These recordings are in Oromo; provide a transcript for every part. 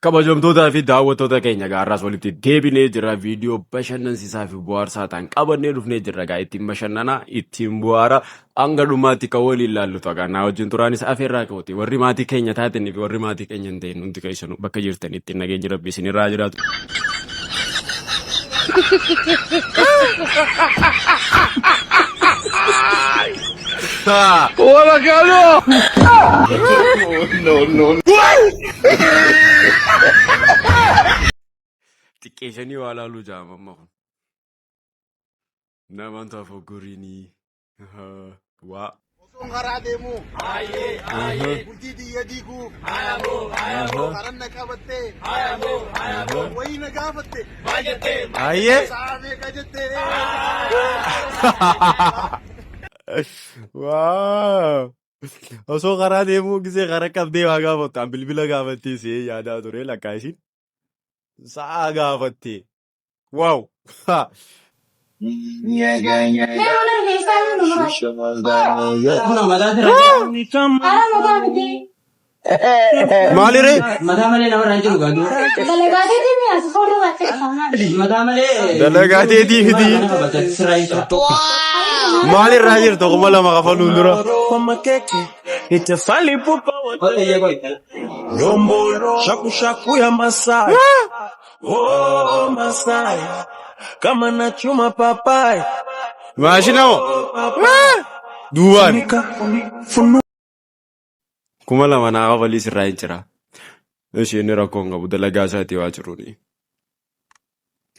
Kabajamtootaa fi daawwattoota keenya gaarraas walitti deebinee jirra. Viidiyoo bashannansiisaa fi bohaarsaa ta'an qabannee dhufnee jirra. Gaa ittiin bashannanaa, ittiin bohaara, hanga dhumaatti kan waliin ilaallu ta'a. Naa wajjin turaanis afeerraa ka'uuti. Warri maatii keenya taatanii fi warri maatii keenya hin ta'in hundi keessanuu bakka jirtan ittiin nageenyi rabbi isinirraa jiraatu. ¡Hola, Carlos! No. Xiqqeessanii waa laaluu jaama amma kun. Namaan taafoo goriinii. Waa. Osoo karaa deemuu. Aayee. Bultii xiyya diiguu. Karanna qabattee. Wayii na gaafatte. Aayee. Saamee ka jettee. Waaw. Osoo karaa deemuu gisee karaa qabdee waa gaafattu. An bilbila gaafattee see yaadaa ture lakkaa isin. Sa'a gaafattee. Waaw. Maaliree? Dalagaateetii miti. Maalirraa jirtu kuma lama kafaluun dura. Shaku ya Masai. Oh, Masai. Kama nachuma papai. Maashina hoo? Duwwaan. Kuma lama naa kafalii sirraa hin jira. Isheen rakkoon qabu dalagaa isaatii waa jiruuni.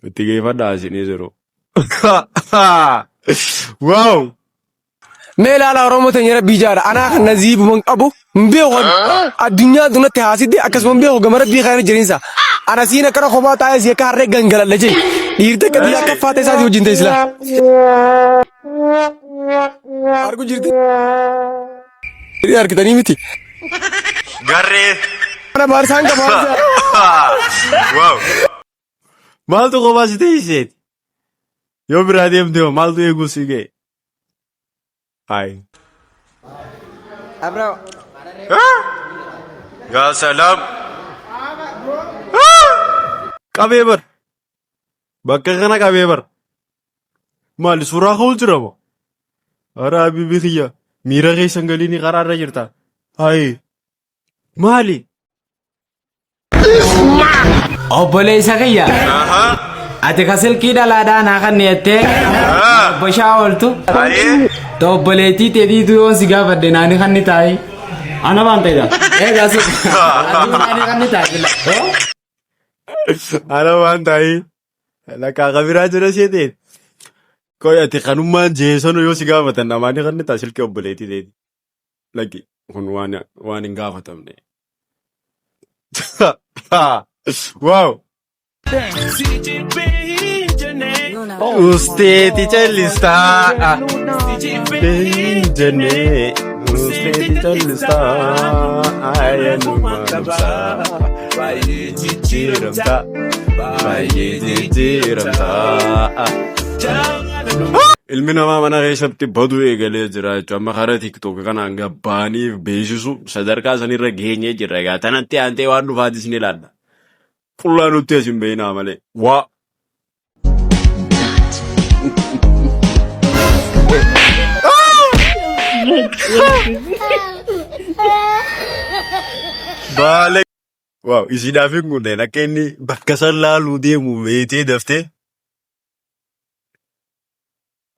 Itti geeffadhaa isinii jiru. Waaw. Mee ilaala Oromoo teenya rabbii jaara anaa kan naziibuman qabu mbeekon addunyaa dunatti haasidde akkasuma mbeeku gama rabbii kana jirinsa ana siina kana kophaa taa'ee si akka harree gangaladha jee dhiirte qadii akka faata isaati wajjin ta'e sila argu jirti harkitanii miti Garree. ana baarsaan qabaa Waaw. Maaltu kophaa si ta'e isheeti? Yoo biraa deemtee maaltu eeguu si ga'e? Hai. abra Ya salam. Qabee bar. Bakka kana qabee bar. Maali suuraa ka'uu jira moo? Hara habibi kiyya. Miira keessan galiini karaarra jirta. Hai. Maali? Obboleessa kiyya. Ati ka silkii dhalaadhaa naa kan neettee bashaa ooltu. Obboleettii teetiitu yoon si gaafadde naani kan ni taa'e. Ana waan ta'edha. Eegaa si. Naani kan ni taa'e. Ana waan taa'e. Lakkaa kabiraa jira seeteen. Koi ati kanummaan jeesonu yoo si gaafatan namaani kan ni ta'a silkii obboleettii teeti. Lakki kun waan hin gaafatamne. Wow. Usteeti challistaa. Benjane. Usteeti challistaa. Ayanuma nubsaa. Baay'ee jijjiiramtaa. Baay'ee jijjiiramtaa. Ilmi namaa mana keessatti baduu eegalee jira jechuudha. Amma karaa TikTok kanaan gabbaaniif beeksisu sadarkaa sanirra geenyee jirra. Egaa tanatti aantee waan dhufaatis ni ilaalla. Qullaa nutti as hin beeknaa malee. Waa. Baale. Waaw isiidhaaf hin guddeen akka inni bakka san laaluu deemu beetee daftee.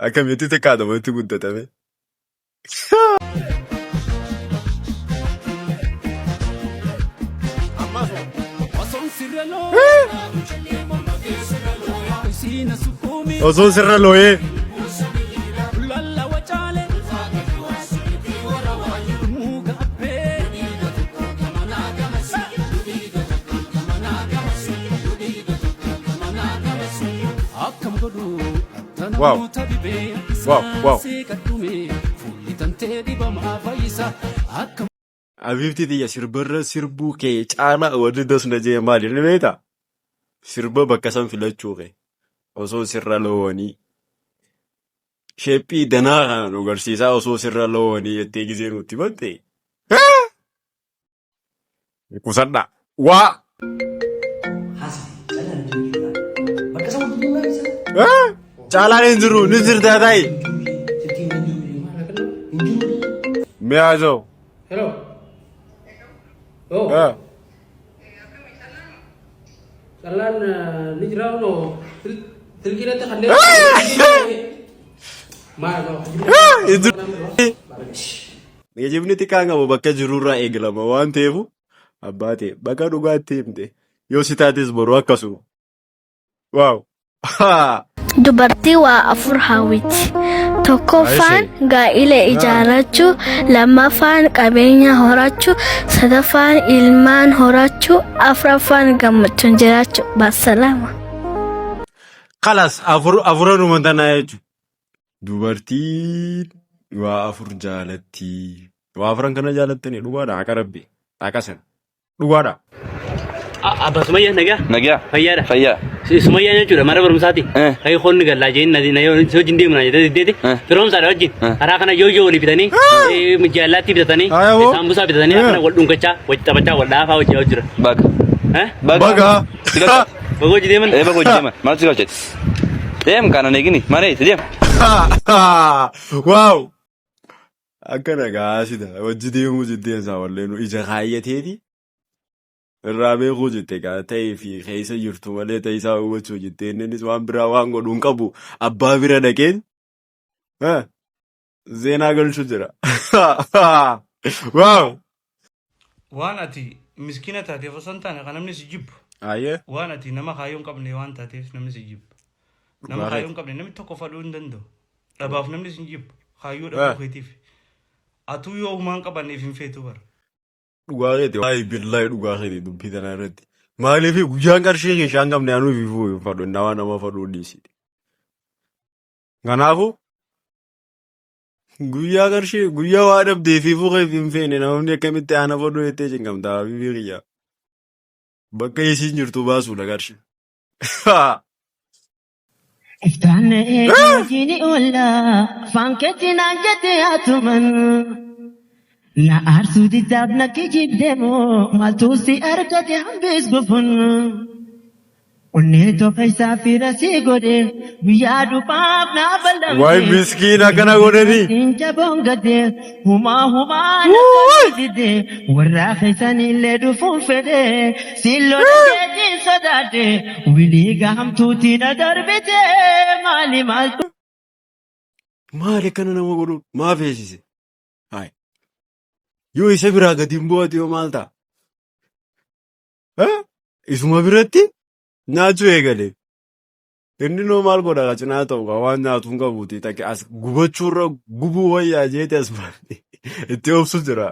Akkamitti xiqqaadamatti guddatame. Osoo sirra looyee. Wow. Abibti tiyya sirbarra sirbuu kee caalaa wanti dasna jee maali ni beektaa? Sirba bakka san filachuu kee osoo sirra loowanii sheephii danaa kan agarsiisaa osoo sirra loowanii jettee gisee nutti batte. Kusadhaa. Waa. Caalaan hin jiru ni jirtaa ta'i. Mi'aazoo. Hello. Jalan ni jirau no. Tilkira tak ada. Mana? Itu. Geejjibni xiqqaa qabu bakka jirurraa eegalama waan ta'eef abbaate bakka dhugaatti himte yoo si taates boru akkasuma. Waaw. Dubartii waa afur hawwiti. Tokkoffaan gaa'ila ijaarrachuu, lammaffaan qabeenya horachuu, sadaffaan ilmaan horachuu, afuraffaan gammachuun jiraachuu. Baasalaama. Kalas afuranuma tanaa jechuudha. Dubartiin waa afur jaalatti. Waa afuran kana jaalattanii dhugaadha akka rabbi akkasana dhugaadha. Abba Sumayya nagaa. Nagaa. Fayyaadha. Fayyaa. Sumayyaa jechuudha mara barumsaati. Kai khonni gallaa jeen na yoo hojii deemna jedhee firoomsaadha wajjin karaa kana yoo walii bitanii jaalaatti bitatanii saambusaa bitatanii akkana wal dhunkachaa wajji taphachaa wal dhaafaa wajji jira. Baga. Baga. Baga hojii deeman. Baga hojii deeman. Maal si galcheeti? Deem kana neegini malee itti deem. Waaw. Akkana gaasida wajji deemuu jiddeensaa wallee nu ija kaayyateeti. Irraa beekuu jette gaa ta'ee fi keessa jirtu malee ta'isaa hubachuu jette innis waan biraa waan godhuun qabu abbaa bira dhaqeen zeenaa galchuu jira. Waaw. Waan ati miskiina taateef osoo hin taane kan namni si jibbu. Ayyee. Waan ati nama kaayyoo hin qabne waan taateef namni si jibbu. Nama kaayyoo hin qabne namni tokko fadhuu hin danda'u. Dhabaaf namni si jibbu. Kaayyoo dhabuu keetiif. Atuu yoo humaan qabanneef hin feetu bara. Dhugaa keeti waa'ee billaa'ee dhugaa keeti dubbii tanaa irratti. Maaliif guyyaan qarshii keeshaa hin qabne anuuf ifuu hin fadhu nama fadhuu dhiisiti. Kanaafuu guyyaa waa dhabdee fi fuuqeef hin feene namni akkamitti ana fadhuu jettee cinqamtaa fi kiyyaa. Bakka isiin jirtu baasuudha qarshii. Iftaanee eegaajini oollaa faankeetti naan jettee haatuman. Na arsuu diddaaf na kijibdeemoo maaltu si argate hambis gufun. Onnee tokko isaa fira si godhe guyyaa dhufaaf na bal'amte. Waay miskiina kana godhanii. Inja boongadde humaa na didde warra keessanillee dhufuun fedhe silloon jeetiin sodaadde wilii gahamtuuti na darbite maali maaltu. Maali akkana nama godhuun maaf eessise? Yoo isa biraa gadi hin bu'ate yoo maal ta'a? Isuma biratti nyaachuu eegale. Inni noo maal godha cinaa ta'u waan nyaatu hin qabuuti as gubachuurra gubuu wayyaa jeete as baate itti obsu jira.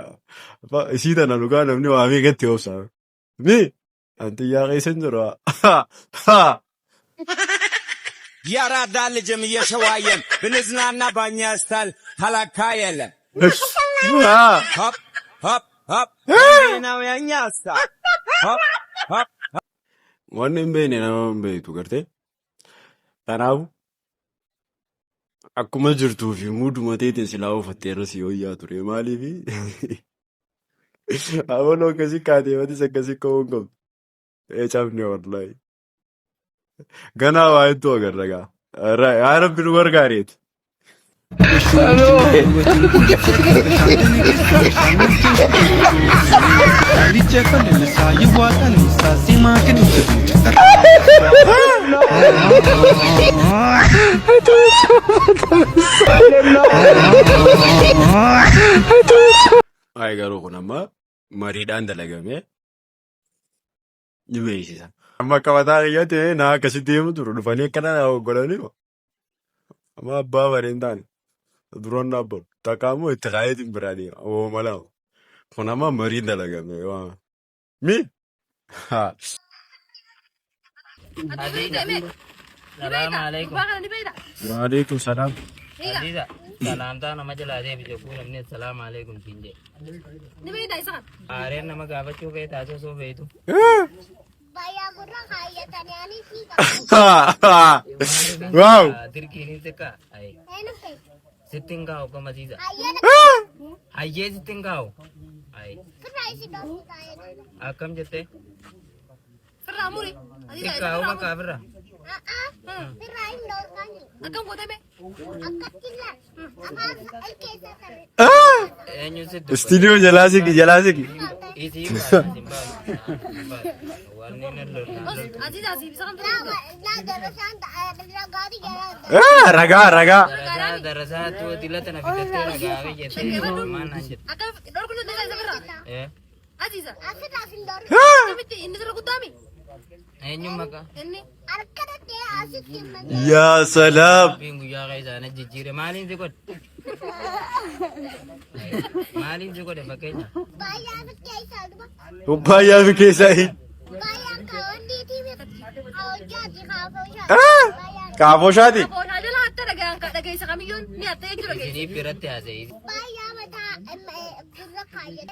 Isii tana dhugaa namni waa meeqa itti obsa. Anti yaa keessa hin jira. ያራዳ ልጅም እየሸዋየን ብንዝናና ባኛ ስታል ተላካ የለም ሆፕ ሆፕ ሆፕ ነው የኛ ስታል ሆፕ ሆፕ Wanni hin beekne nama hin beektu gartee. Kanaaf akkuma jirtuu fi muuduma teetiin silaa uffatteerra si wayyaa ture maaliif abaloo akkasii kaateematis akkasii ka'uu hin qabdu. Cabne wallaahi. Ganaa waa hedduu agarra gaa. Yaa rabbi nu gargaareeti. Ay garuu kun amma mariidhaan dalagamee ni beeksisa. Amma akka mataa kiyyatti naa akkasitti deemu turu dhufanii akkana godhanii amma abbaa bareen taane duraan dhaabbatu takka ammoo itti kaayetiin biraa deema oomalaa kun amma mariin dalagame mi. Salaam alaikum. Waalaikum salaam. Aziza, salam ta nama jala deebite fuudhamne salaam alaikum siin jedhe. Ni beektaa isa kan? Aareen nama gaafachuu beektaa osoo beektu. Baay'ee gurra kaayyatanii ani Wow. Dirqiin xiqqa. Sittin kaa'u kama Aziza. Hayyee sittin kaa'u. Akkam jettee? Firraa muri. Xiqqaa'u makkaa firra. Sirrahin dormani. Akan buat apa? Angkat kila. Apa alkesa kare. Studio jalasiki jalasiki. Aziz Aziz bisa kan? La darasan ragadi jalan. Raga raga. Darasa tu tilat na fitate raga jete mana jet. Akan dor kuno desa sabra. Aziz Aziz Aziz dor. Kami ini suruh kutami. Enyu maka. Ini arkada te Aziz timman. Ya salam. Bingu ya guys ana jijire malin sikot. Malin sikot de pakenya. Bayar kaisa dua. Upaya fikisai. Bayar kawan di TV. Kau jadi Kafo shadi. Kau ada lah tak ada angkat kaisa kami yun. Ni ate itu lagi. Ini pirat ya sih. Bayar mata pura kaya.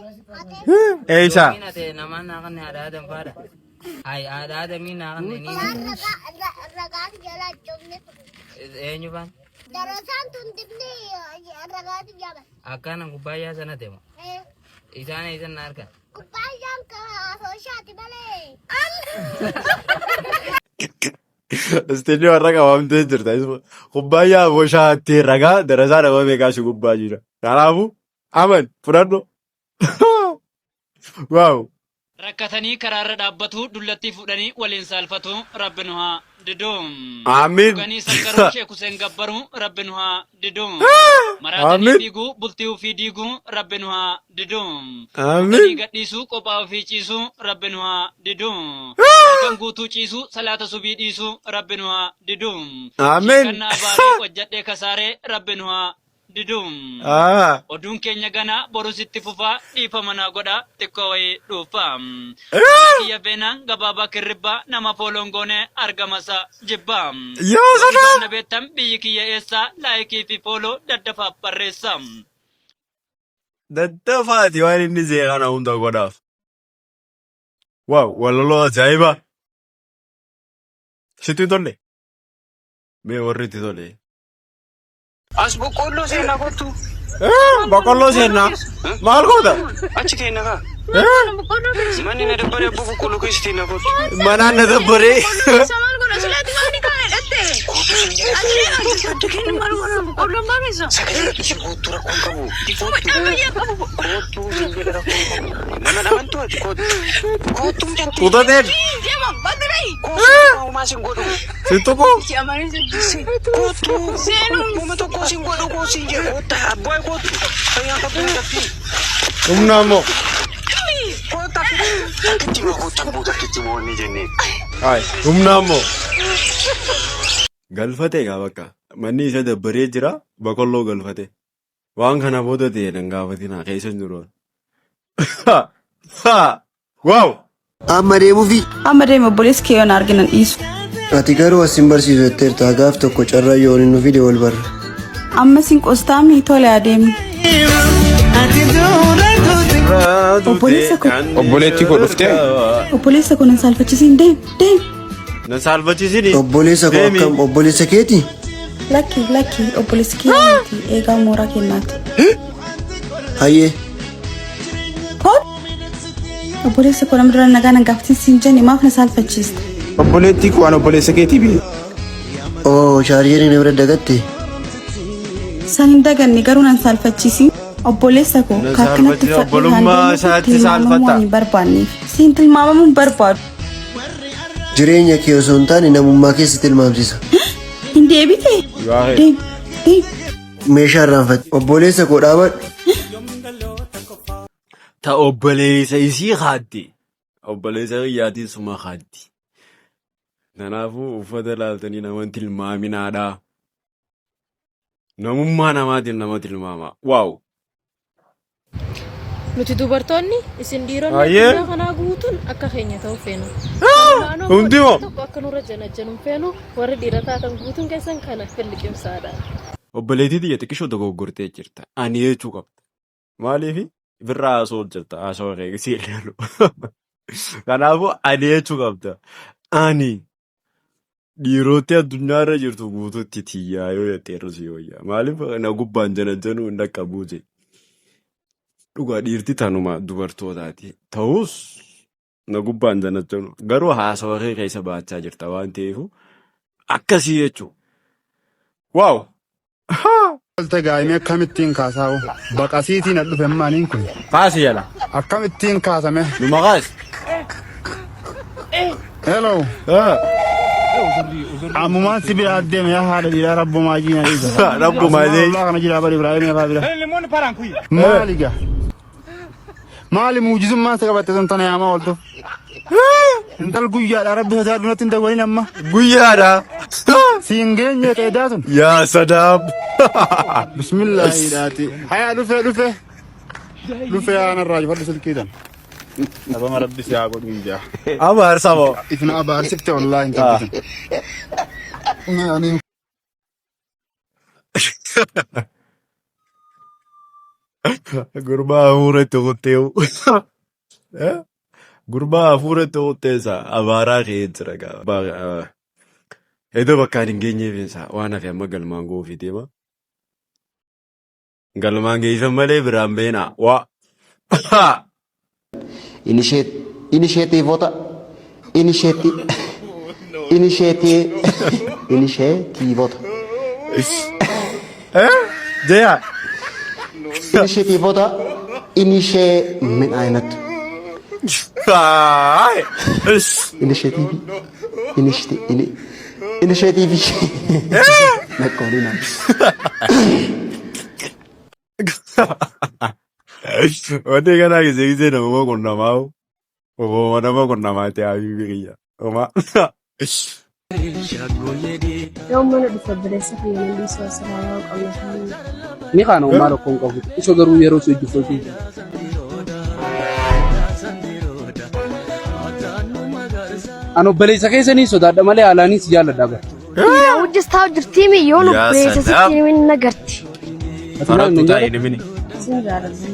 Eisa. Mina te nama nakan ada pada. Ay ada mina kan ini. Raga jalan jomne. Enyu ban. Darasan tundim ni raga jalan. Akan ang upaya sana tema. Isana isan narka. Kupayang ka shati bale. Studio raga wamte jirta ismo. Kubaya boshati raga darasa raga mekashi kubajira. Kanafu aman fudaddo. Wow. Rakkatanii karaarra dhaabbatu dullatti fudhanii waliin saalfatu rabbi nu haa diduum. Amiin. Dhuganii sakkaruu Sheek Huseen Gabbaruu rabbi nu haa diduum. Maraatanii fiiguu bultii ofii diiguu rabbi nu haa diduum. Dhuganii gadhiisuu qophaa ofii ciisuu rabbi nu haa diduum. Halkan guutuu ciisuu salaata subii dhiisuu rabbi nu haa diduum. Amiin. Sheekannaa baarii wajjadhee kasaaree rabbi nu haa diduum. Oduun keenya ganaa borus itti fufaa dhiifama naa godhaa xiqqoo wayii dhuufaa. Kiyya beenaan gabaabaa kirribbaa nama foolongoonee argamasa jibbaa. Yoo sanaa. Na beektan biyyi kiyya eessaa laayikii fi fooloo daddafaaf barreessaa. Daddafaati waan inni seeqana hunda godhaaf. Waaw walaloo ajaa'iba. Sitti tolle. Mee warri itti tolle. As boqqolloo seenaa kottu. Boqqolloo seenaa. Maal goota? Achi keenya kaa. Manni na dabbaree abbaa boqqolloo keessatti na kottu. Manaan na dabbaree. Samaan godha silaati waan ni kaa'e dhatte. Ati kenni maal godha boqqolloon baamisa. Sagalee ishee kottu rakkoon qabu. Dhammayyaa qabu. Kottu singila rakkoon qabu. Nama dhamantu ati kottu. Kottu mjanti. Kutateen. Deema badrai. Kottu uumaa sin godhu. Situko. Siamanii sibbisi. Kottu. Seenuun. Uuma tokko sin godhu koo sin jedhu. Kotta abbaa kottu. Fayyaa qabdu hin dhabdi. Humna ammoo. Kotta. Takkitti moo kotta buu takkitti moo inni jennee. Hai humna ammoo. Galfate gaa bakka. Manni isa dabbaree jira boqqolloo galfate. Waan kana booda ta'e nan gaafatina keessa hin jiru. Waaw. Amma deemuufi. Amma deemu obboleessi kee yoon arginan dhiisu. Ati garuu as hin barsiisu jetteerta gaaf tokko carraa yoo inni nu fide wal barra. Amma siin qostaami tole adeemni. Obboleessa koo. Obboleettii koo dhuftee. Obboleessa koo nan saalfachisiin deem deem. Nan saalfachisiin. Obboleessa koo akkam obboleessa keeti? Lakki obboleessi keenyaati eegaa mooraa kennaati. Hayyee. Obboleessa koo nama dura nagaa nan gaafatiin jenni maaf na saalfachiista. Obboleettii koo an obboleessa keetii biyya. Oo shaarjeeriin na bira dagatte. Isaan hin daganne garuu nan saalfachiisiin. Obboleessa koo kakkanatti obbolummaa isaatti saalfata. Hin barbaanneef siin tilmaamamuu hin barbaadu. Jireenya kee osoo hin taane namummaa keessa tilmaamsisa. Hin deebite. Deem. Meeshaa irraanfate. Obboleessa koo dhaabadhu. Ta obboleessa isii haaddi. Obboleessa xiyyaatiin suma haaddi. Kanaafuu uffata laaltanii nama tilmaaminaadha. Namummaa namaatiin nama tilmaama. Waaw. Nuti dubartoonni isin dhiironni addunyaa kanaa guutuun akka keenya ta'uu feenu. Hundimo. Tokko akka nurra janajjanuun feenu warri dhiira taatan guutuun keessan kana filliqimsaadha. Obboleettii xiyya xiqqishoo dogoggortee jirta. Ani jechuu qabda. Maaliifi birraa haasoo hojjeta haasoo reegisii ilaalu. Kanaafuu ani jechuu qabda. Ani dhiirota addunyaa irra jirtu guutuutti xiyyaa yoo jetteerrus yoo yaa. Maaliif na gubbaan janajjanuu hin dhaqqabuu jee. Dhugaa dhiirti tanuma dubartootaati. Ta'us na gubbaan janajjanu garuu haasawaa keessa baachaa jirta waan ta'eef akkasii jechuudha. Waaw. Gaa'imee akkamittiin kaasaa'u baqasiitiin dhufe maaniin kun kaasi yala akkamittiin kaasame numa kaasi. Hello. Ammumaan si bira adeeme yaa haadha dhiiraa rabbumaa jiina dhiisa. Rabbumaa jee. Allah kana jira bari Ibrahim yaa bira. Maali gaa. Maali muujizummaan isa qabatte sun tana yaamaa ooltu. Intal guyyaadha rabbi isaa dunatti hin dawwalin amma. Guyyaadha. Siin geenye qeedaa sun. Yaa sadaab. Bismillaahi dhaati. Hayaa dhufe. Dhufe yaa narraa jifadhu silkiidhan. Abama rabbi si haa godhu ijaa. Abaar sabo. Ifna abaarsifte wallaahi hin qabbisan. Gurbaa hafuuratti kuttee. Gurbaa hafuuratti kutteessa abaaraa kee jira gaa. Edo bakkaan hin geenyeefinsa waan hafe amma galmaan goofii deema. Galmaan geessan malee biraan beenaa. Waa. Initiatiivota. Initiatiivota. Jaya. Initiatiivota. Min አይነት ኢኒሼቲቭ ነቆሪና ወደ ገና ጊዜ ነው ቆናማው ወደማ ቆናማቴ አቢብሪያ ኦማ يوم ما نبي بريسة في يوم اللي سوى سرايا وقمنا ni kana umaro konko iso garu yero so jifoti ano balisa keesani sodaadha malee alaanis jaalladha ba yaa wajjistaa jirtiimi yoo nu breesa sitti min nagarti faratu ta'i nimini sin jaalladha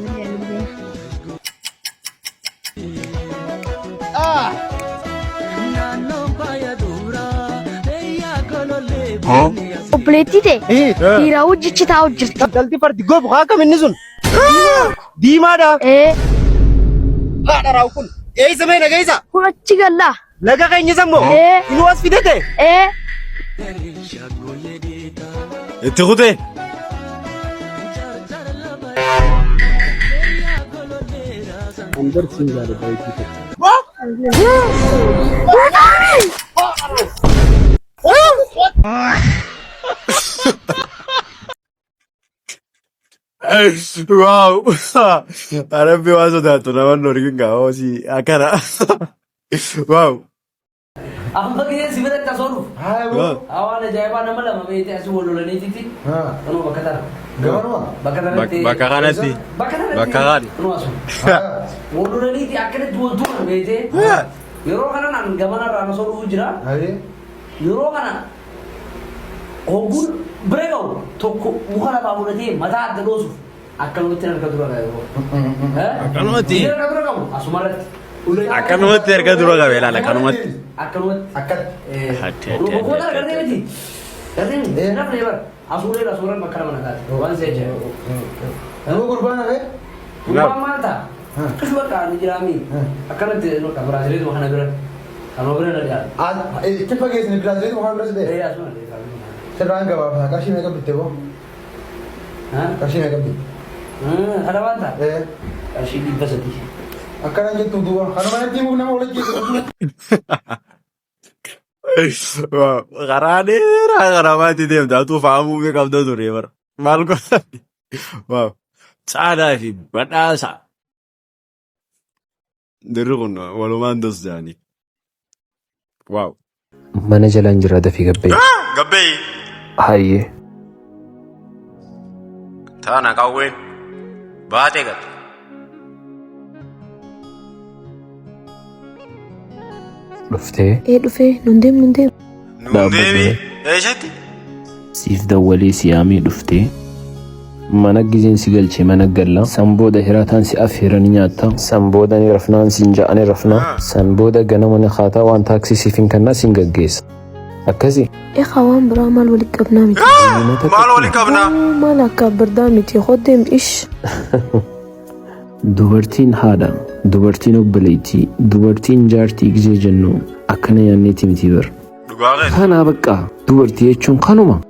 Obboleettite dhiira wajjichi taa'u jirti. Galti fardi gobu haa kam inni sun. Diimaadha. Haadha raawwu kun. Eeyisa mee nageessa. Kun achi galla. Laga keenya sammoo. Inuu as fidete. itti kutee. Andar sin jaalladha jechuudha. Wow. Arabbi waan sodaattu naman norgin gaa hoosii akkana. Wow. Amma kee si bira tasoru. Awaan ajaa'ibaa nama lama beete asii wal lolaniititti. Kanuma bakka tana. Gabaanuma. Bakka kanatti. Bakka kan. Wal lolaniiti akkanatti wal turan beete. Yeroo kana naan gamanarraa na sooruu jira. Yeroo kana Ogun brego tokko muka lafaa fudhatee mataa adda dhoosuuf akkanumatti harka dura qabu. Akkanumatti. Harka dura qabu asumarratti. Akkanumatti harka dura qabu ilaala akkanumatti. Akkanumatti. Hatti. Boqoota argatee miti. Gartee miti. Nafni bara asuuree asuuraan bakka lama naqaate. Waan se'a jee. Nama gurbaan hafe. Gurbaan maal ta'a? Qishu bakka ni jiraami. Akkanatti Biraaziliitu kana bira. Kanuma bira na dhiyaata. Itti fageessine Biraaziliitu kana bira sidee. Asuma. Sirraan gabaabaa qarshii meeqa bitte boo? Qarshii meeqa bitte? Kana waanta? Qarshii 300. Akkanaan jettu duuba. Kanuma natti himuuf nama waliin jechuudha. Karaa dheeraa karamaatti deemta. Atuu faamuu fi qabda ture bara. Maal godha? Waaw. Caadaa fi badhaasa. Dirri kun walumaan dos jaanii. Waaw. Mana jalaan jira dafii gabbee. Gabbee. Hayyee. Taana qawween baatee galte. Dhuftee. Dhufee nun deemu. Deemi. Eessatti? Siif dawwalee siyaamii dhuftee. Mana gizeen si galchee mana galla. San booda hirataan si affeeranii nyaatta. San booda ni rafnaan siin ja'anii rafnaa. San booda ganama ni haataa waan taaksii siif hin kannaa siin gaggeessa. Akkasi. Waan biraa maal waliin qabnaa miti. Maal waliin qabnaa? Maal akka birdaa miti hoddeem ish. Dubartiin haadha, dubartiin obboleettii, dubartiin jaartii gizee jennu akkana yaanneeti miti bar. Kana bakka dubartii jechuun kanuma.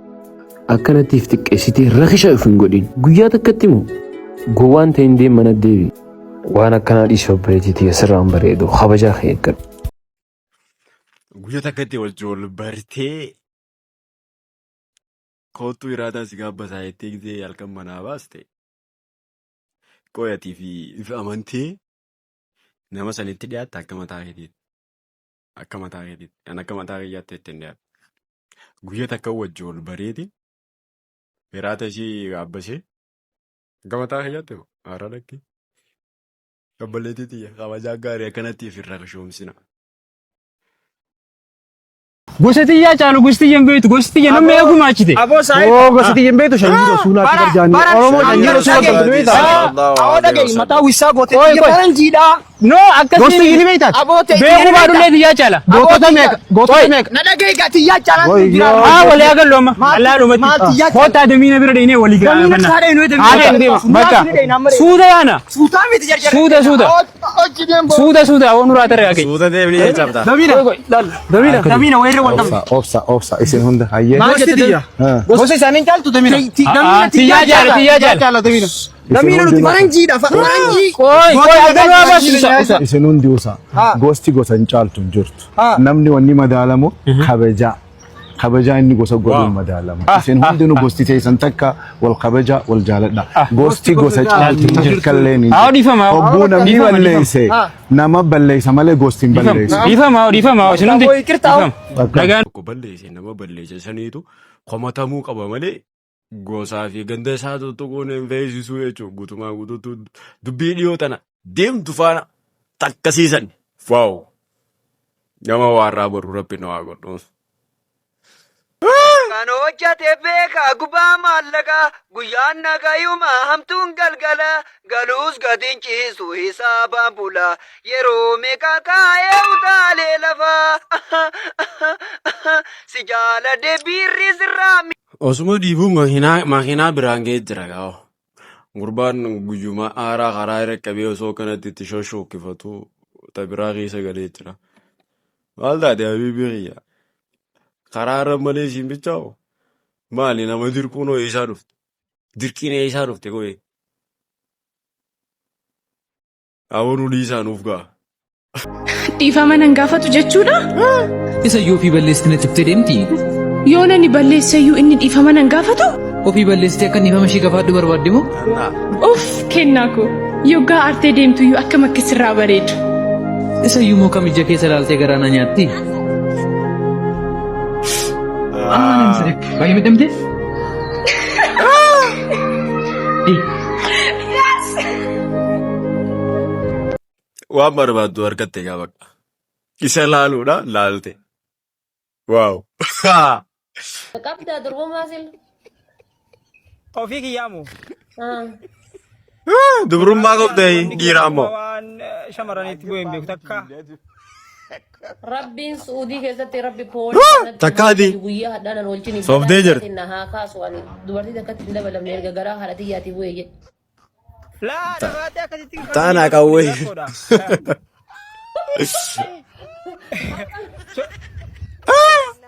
Akkanatiif xiqqeessitee rakisha of hin godhin. Guyyaa takkatti moo gowwaan ta'e hin deemana deebi. Waan akkanaa dhiisoo obboleettii sirraan bareedu kabajaa kee eeggadhu. Guyyaa takkatti wal bartee kootuu iraataa si gaabbasaa jettee gisee halkan manaa baaste qoyatii fi amantee nama sanitti dhiyaatta akka mataa keetiitti. Akka mataa keetiitti. An akka mataa kiyyaatti ittiin dhiyaatu. Guyyaa takka wajji wal bareeti. Iraata ishii gaabbasee akka mataa kiyyaatti haara dhaqqee. Obboleettii kabajaa gaarii akkanatti ofirraa kashoomsina. Gosa xiyyaa caalu gosti xiyyan beektu gosti xiyya namni eeguma achite. Gosti xiyyan beektu shanjiidha suunaa fi barjaanii. Oromoo shanjiidha suunaa fi barjaanii. Awwa dhaga'i mataa wissaa gootee xiyya faranjiidha. No akkasii. Gosti xiyyi beektaati. Beeku baadullee xiyyaa caala. Gootota meeqa? Gootota meeqa? Na dhaga'i gaa xiyyaa caala. Walii agallo amma. Allaa dhumatti. Kootaa damiina bira dheenee walii gaa. Damiina saadee nuyi damiina. Bakka. Suuta yaana. Suutaa miti jarjara. Suuta. Suuta awwa nuraa taree gaa. Suuta deemnee cabta. Damiina wayirra Obsa isin hunda hayyee. Gosti xiyya. Gosa isaanii caaltu damiina. Xiyyaa jaala. Damiina nuti faranjiidha faranjii. Isin hundi usa. Gosti gosa hin caaltu hin jirtu. Namni wanni madaalamu kabajaa. Kabajaa inni gosa godhuun madaalamu. Isin hundinuu gosti teessan takka wal kabajaa wal jaaladha. Gosti gosa caaltu hin jirkallee ni. Obbuu namni balleesse nama balleessa malee gosti hin balleessu. Dhiifama isin hundi. Tokko balleesse nama balleesse saniitu komatamuu qaba malee gosaa fi ganda isaa tuttuquun hin feesisuu jechuun guutumaa guutuutu dubbii dhiyoo tana deemtu faana takkasiisan. Waaw nama waarraa boru rabbi na waa godhuun. Kan hojjate beeka gubaa maallaqa guyyaan nagayuma hamtuun galgala galuus gatiin ciisu hisaabaan bula yeroo meeqa kaa'ee utaalee lafa si jaalade biirri sirraa. Osuma dhiibuun makiinaa biraan ga'ee jira gaa'o. Gurbaan guyyuma aaraa karaa irra qabee osoo kanatti itti shoshookkifatu tabiraa keessa galee jira. Maal taate habiibii kiyya? Karaa irra malee siin bichaa'u maali nama dirquun eessaa dhufte? Dirqiin eessaa dhufte qo'ee? Awwaanuu dhiisaa nuuf ga'a. Dhiifama nan gaafatu jechuudha? Isa yoo ofii balleessite na ciftee deemti. Yoo nani balleessayyuu inni dhiifama nan gaafatu? Ofii balleessitee akka dhiifama ishee gaafadhu barbaadde moo? Uff kennaa koo yoggaa aartee deemtuyyuu akkam akka sirraa bareedu. Isa iyyuu moo kam ija keessa ilaaltee garaana nyaatti? Baay'ee miidhamte? Waan barbaaddu argatte gaa bakka. Isa laaluudha laalte. Waaw. Qabda durbomaa sil. Ofii kiyyaamu. Dubrummaa qabdee dhiiraa ammoo. Waan shamarraniitti bu'een beeku takka. Rabbiin Suudii keessatti rabbi poolisii Takkaati. guyyaa hadhaanan wajjin Soofdee jirti. na haa kaasu ani dubartii takkatti hin dabalamne erga garaa haadha xiyyaatiif bu'ee jedhe. Taanaa qawwee.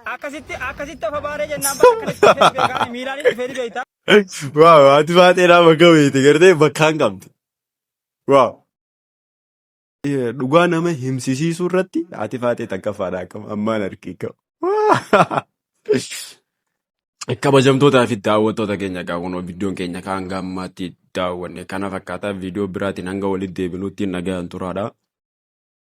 Akkasitti ofa baaree jennaan bakka akkasitti miilaan inni dhufee beektaa. Waaw ati baatee nama gaweeti gartee bakkaan qabdi. Waaw. Dhugaa nama himsisiisuu irratti ati baatee takka faadhaa qaba ammaan harkii qabu. Kabajamtootaa fi daawwattoota keenya gaawwanoo viidiyoon keenya kan gammaatti daawwanne kana fakkaataa viidiyoo biraatiin hanga walitti deebinuutti nagaan turaadha.